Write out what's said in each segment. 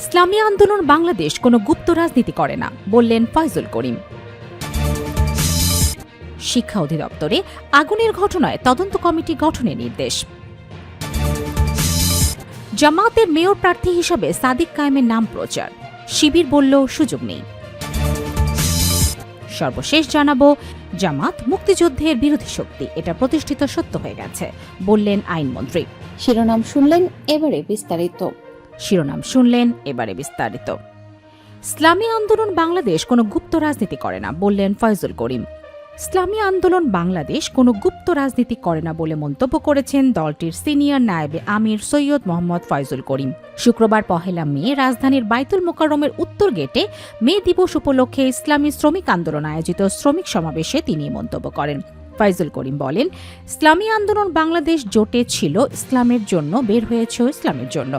ইসলামী আন্দোলন বাংলাদেশ কোনো গুপ্ত রাজনীতি করে না, বললেন ফয়জুল করিম। শিক্ষা অধিদপ্তরে আগুনের ঘটনায় তদন্ত কমিটি গঠনের নির্দেশ। জামায়াতের মেয়র প্রার্থী হিসেবে সাদিক কায়েমের নাম প্রচার, শিবির বলল সুযোগ নেই। সর্বশেষ জানাবো, জামাত মুক্তিযুদ্ধের বিরোধী শক্তি, এটা প্রতিষ্ঠিত সত্য হয়ে গেছে, বললেন আইনমন্ত্রী। শিরোনাম শুনলেন, এবারে বিস্তারিত। ইসলামী আন্দোলন বাংলাদেশ কোনো গুপ্ত রাজনীতি করে না, বললেন ফয়জুল করিম। ইসলামী আন্দোলন বাংলাদেশ কোনো গুপ্ত রাজনীতি করে না বলে মন্তব্য করেছেন দলটির সিনিয়র নায়েবে আমির সৈয়দ মোহাম্মদ ফয়জুল করিম। শুক্রবার 1 মে রাজধানীর বাইতুল মোকাররমের উত্তর গেটে মে দিবস উপলক্ষে ইসলামী শ্রমিক আন্দোলন আয়োজিত শ্রমিক সমাবেশে তিনি মন্তব্য করেন। ফয়জুল করিম বলেন, ইসলামী আন্দোলন বাংলাদেশ জোটে ছিল ইসলামের জন্য, বের হয়েছে ইসলামের জন্য।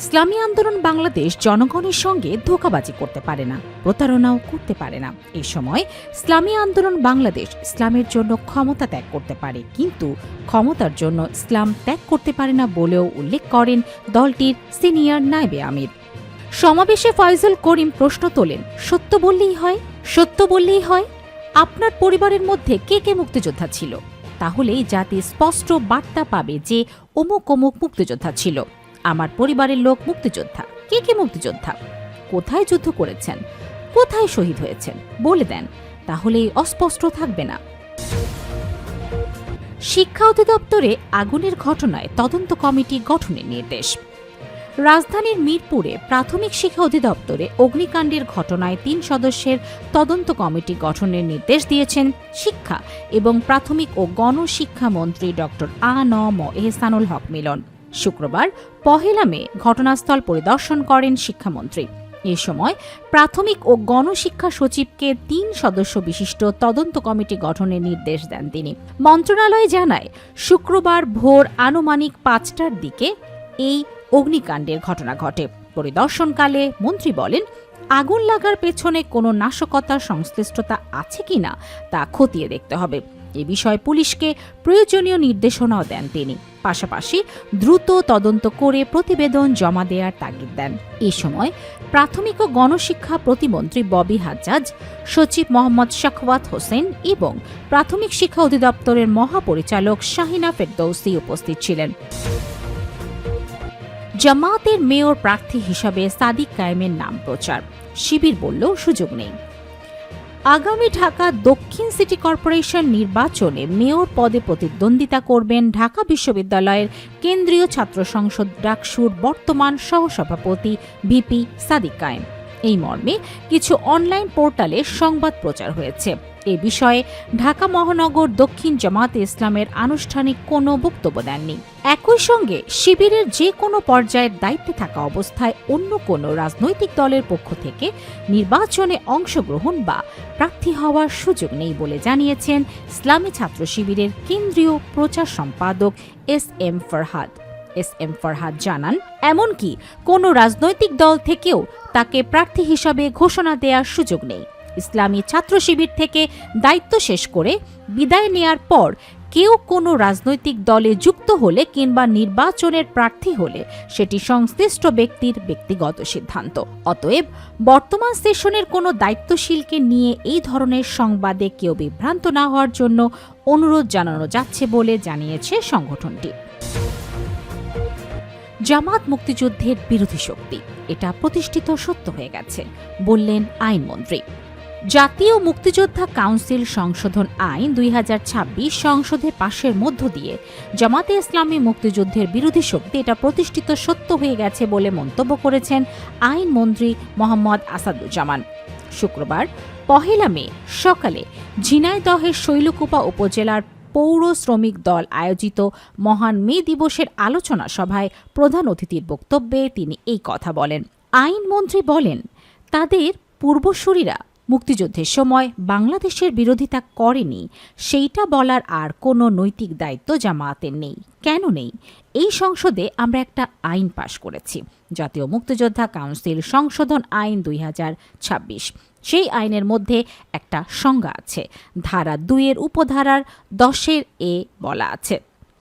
ইসলামী আন্দোলন বাংলাদেশ জনগণের সঙ্গে ধোঁকাবাজি করতে পারে না, প্রতারণাও করতে পারে না। এই সময় ইসলামী আন্দোলন বাংলাদেশ ইসলামের জন্য ক্ষমতা ত্যাগ করতে পারে, কিন্তু ক্ষমতার জন্য ইসলাম ত্যাগ করতে পারে না বলেও উল্লেখ করেন দলটির সিনিয়র নায়েবে আমির। সমাবেশে ফয়জুল করিম প্রশ্ন তোলেন, সত্য বললেই হয়? আপনার পরিবারের মধ্যে কে কে মুক্তিযোদ্ধা ছিল? তাহলেই জাতি স্পষ্ট বার্তা পাবে যে অমুক অমুক মুক্তিযোদ্ধা ছিল। আমার পরিবারের লোক মুক্তিযোদ্ধা। কে কে মুক্তিযোদ্ধা? কোথায় যুদ্ধ করেছেন? কোথায় শহীদ হয়েছেন? বলে দেন, তাহলেই অস্পষ্ট থাকবে না। শিক্ষা অধিদপ্তরে আগুনের ঘটনায় তদন্ত কমিটি গঠনের নির্দেশ। রাজধানীর মিরপুরে প্রাথমিক শিক্ষা অধিদপ্তরে অগ্নিকাণ্ডের ঘটনায় 3 সদস্যের তদন্ত কমিটি গঠনের নির্দেশ দিয়েছেন শিক্ষা এবং প্রাথমিক ও গণশিক্ষা মন্ত্রী ড. আ.ন.ম. এহসানুল হক মিলন। শুক্রবার 1 মে ঘটনাস্থল পরিদর্শন করেন শিক্ষামন্ত্রী। এ সময় প্রাথমিক ও গণশিক্ষা সচিবকে 3 সদস্য বিশিষ্ট তদন্ত কমিটি গঠনের নির্দেশ দেন তিনি। মন্ত্রণালয় জানায়, শুক্রবার ভোর আনুমানিক 5টার দিকে এই অগ্নিকাণ্ডের ঘটনা ঘটে। পরিদর্শনকালে মন্ত্রী বলেন, আগুন লাগার পেছনে কোনো নাশকতার সংশ্লিষ্টতা আছে কিনা তা খতিয়ে দেখতে হবে। এ বিষয়ে পুলিশকে প্রয়োজনীয় নির্দেশনাও দেন তিনি। পাশাপাশি দ্রুত তদন্ত করে প্রতিবেদন জমা দেওয়ার তাগিদ দেন। এ সময় প্রাথমিক ও গণশিক্ষা প্রতিমন্ত্রী ববি হাজ্জাজ, সচিব মোহাম্মদ শাখওয়াত হোসেন এবং প্রাথমিক শিক্ষা অধিদপ্তরের মহাপরিচালক শাহিনা ফেরদৌসি উপস্থিত ছিলেন। জামায়াতের মেয়র প্রার্থী হিসাবে সাদিক কায়েমের নাম প্রচার, শিবির বলল সুযোগ নেই। আগামী ঢাকা দক্ষিণ সিটি কর্পোরেশন নির্বাচনে মেয়র পদে প্রতিদ্বন্দ্বিতা করবেন ঢাকা বিশ্ববিদ্যালয়ের কেন্দ্রীয় ছাত্র সংসদ ডাকসুর বর্তমান সহসভাপতি ভিপি সাদিক কায়েম। এই মর্মে কিছু অনলাইন পোর্টালে সংবাদ প্রচার হয়েছে। এ বিষয়ে ঢাকা মহানগর দক্ষিণ জামায়াতে ইসলামের আনুষ্ঠানিক কোনো বক্তব্য দেননি। একই সঙ্গে শিবিরের যে কোনো পর্যায়ের দায়িত্বে থাকা অবস্থায় অন্য কোনো রাজনৈতিক দলের পক্ষ থেকে নির্বাচনে অংশগ্রহণ বা প্রার্থী হওয়ার সুযোগ নেই বলে জানিয়েছেন ইসলামী ছাত্র শিবিরের কেন্দ্রীয় প্রচার সম্পাদক এস.এম. ফরহাদ জানান, এমনকি কোনো রাজনৈতিক দল থেকেও তাকে প্রার্থী হিসাবে ঘোষণা দেওয়ার সুযোগ নেই। ইসলামী ছাত্র শিবির থেকে দায়িত্ব শেষ করে বিদায় নেয়ার পর কেউ কোনো রাজনৈতিক দলে যুক্ত হলে কিংবা নির্বাচনের প্রার্থী হলে সেটি সংশ্লিষ্ট ব্যক্তির ব্যক্তিগত সিদ্ধান্ত। অতএব বর্তমান সেশনের কোনো দায়িত্বশীলকে নিয়ে এই ধরনের সংবাদে কেউ বিভ্রান্ত না হওয়ার জন্য অনুরোধ জানানো যাচ্ছে বলে জানিয়েছে সংগঠনটি। জামাত মুক্তিযুদ্ধের বিরোধী শক্তি, এটা প্রতিষ্ঠিত সত্য হয়ে গেছে, বললেন আইনমন্ত্রী। জাতীয় মুক্তিযোদ্ধা কাউন্সিল সংশোধন আইন 2026 সংসদে পাশের মধ্য দিয়ে জামাতে ইসলামী মুক্তিযুদ্ধের বিরোধী শক্তি, এটা প্রতিষ্ঠিত সত্য হয়ে গেছে বলে মন্তব্য করেছেন আইনমন্ত্রী মোহাম্মদ আসাদুজ্জামান। শুক্রবার 1 মে সকালে ঝিনাইদহের শৈলকুপা উপজেলার পৌর শ্রমিক দল আয়োজিত মহান মে দিবসের আলোচনা সভায় প্রধান অতিথির বক্তব্যে তিনি এই কথা বলেন। আইনমন্ত্রী বলেন, তাদের পূর্বসূরীরা মুক্তিযুদ্ধের সময় বাংলাদেশের বিরোধিতা করেনি, সেইটা বলার আর কোনো নৈতিক দায়িত্ব জামায়াতের নেই। কেন নেই? এই সংসদে আমরা একটা আইন পাশ করেছি, জাতীয় মুক্তিযোদ্ধা কাউন্সিল সংশোধন আইন 2026। সেই আইনের মধ্যে একটা সংজ্ঞা আছে, ধারা 2 এর উপধারার 10 বলা আছে,